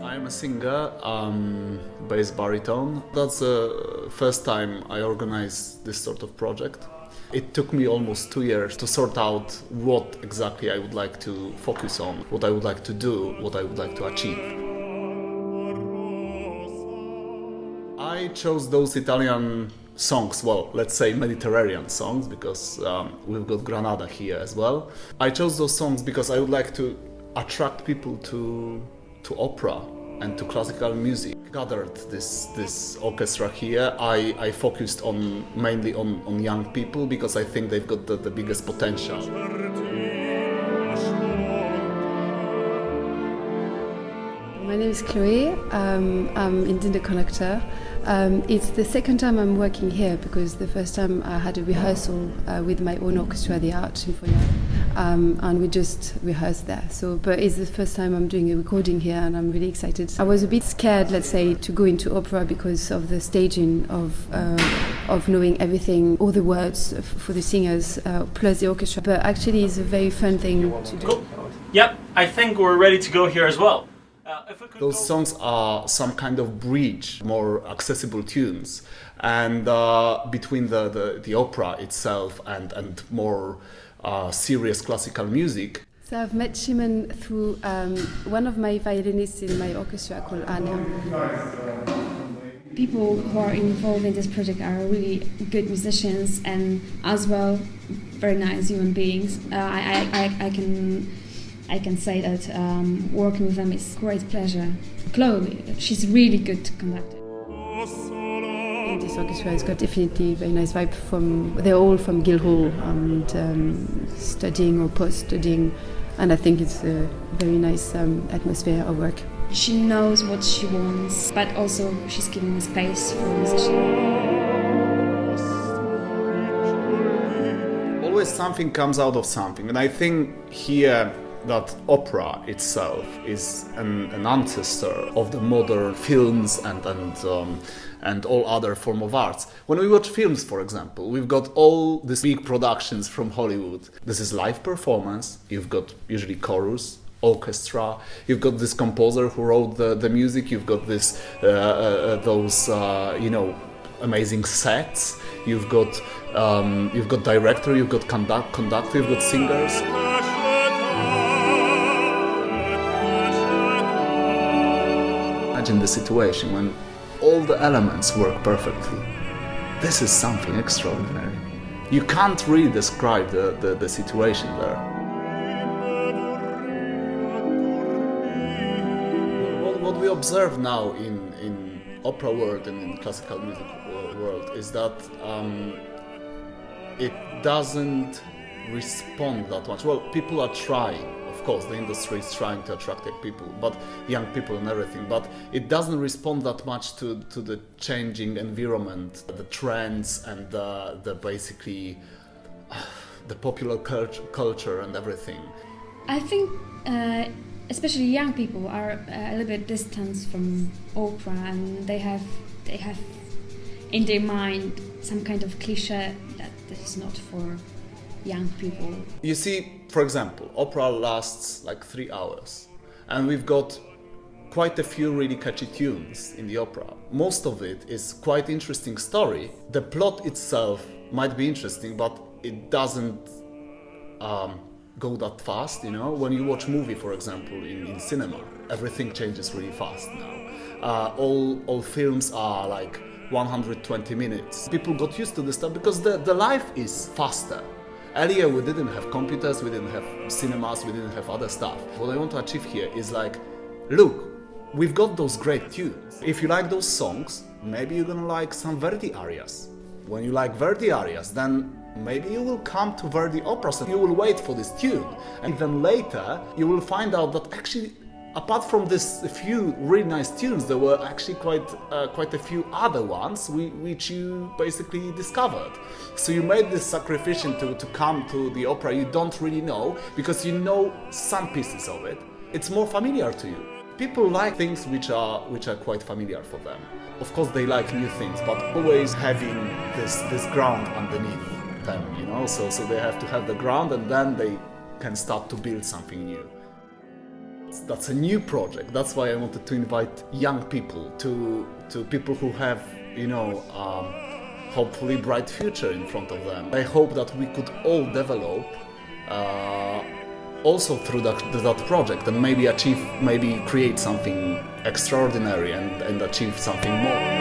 I'm a singer, bass baritone. That's the first time I organized this sort of project. It took me almost 2 years to sort out what exactly I would like to focus on, what I would like to do, what I would like to achieve. I chose those Italian songs, well, let's say Mediterranean songs, because we've got Granada here as well. I chose those songs because I would like to attract people to opera and to classical music. Gathered this orchestra here. I focused mainly on young people because I think they've got the biggest potential. My name is Chloe. I'm indeed a conductor. It's the second time I'm working here because the first time I had a rehearsal with my own orchestra, the Art Symphony, and we just rehearsed there. But it's the first time I'm doing a recording here, and I'm really excited. I was a bit scared, let's say, to go into opera because of the staging of knowing everything, all the words for the singers, plus the orchestra. But actually, it's a very fun thing to do. Cool. Yep, I think we're ready to go here as well. Those songs are some kind of bridge, more accessible tunes, and between the opera itself and more serious classical music. So I've met Szymon through one of my violinists in my orchestra called Anna. People who are involved in this project are really good musicians and as well very nice human beings. I can say that working with them is a great pleasure. Chloe, she's really good conductor. In this orchestra, it's got definitely a very nice vibe. They're all from Guildhall and studying or post-studying, and I think it's a very nice atmosphere of work. She knows what she wants, but also she's giving a space for musicians. Always something comes out of something, and I think here that opera itself is an ancestor of the modern films and all other form of arts. When we watch films, for example, we've got all these big productions from Hollywood. This is live performance. You've got usually chorus, orchestra. You've got this composer who wrote the music. You've got this those amazing sets. You've got director. You've got conductor. You've got singers. Imagine the situation when all the elements work perfectly. This is something extraordinary. You can't really describe the situation there. What we observe now in opera world and in classical music world is that it doesn't respond that much. Well, people are trying. Of course, the industry is trying to attract young people and everything, but it doesn't respond that much to the changing environment, the trends, and the basically the popular culture and everything. I think especially young people are a little bit distant from opera, and they have in their mind some kind of cliche that this is not for young people. You see, for example, opera lasts like 3 hours, and we've got quite a few really catchy tunes in the opera. Most of it is quite interesting story. The plot itself might be interesting, but it doesn't go that fast, you know? When you watch movie, for example, in cinema, everything changes really fast now. All films are like 120 minutes. People got used to this stuff because the life is faster. Earlier we didn't have computers, we didn't have cinemas, we didn't have other stuff. What I want to achieve here is like, look, we've got those great tunes. If you like those songs, maybe you're gonna like some Verdi arias. When you like Verdi arias, then maybe you will come to Verdi operas and you will wait for this tune. And then later you will find out that actually, apart from this few really nice tunes, there were actually quite a few other ones which you basically discovered. So you made this sacrifice to come to the opera you don't really know, because you know some pieces of it. It's more familiar to you. People like things which are quite familiar for them. Of course they like new things, but always having this ground underneath them, you know. So they have to have the ground, and then they can start to build something new. That's a new project. That's why I wanted to invite young people, to people who have, hopefully bright future in front of them. I hope that we could all develop also through that project and maybe create something extraordinary and achieve something more.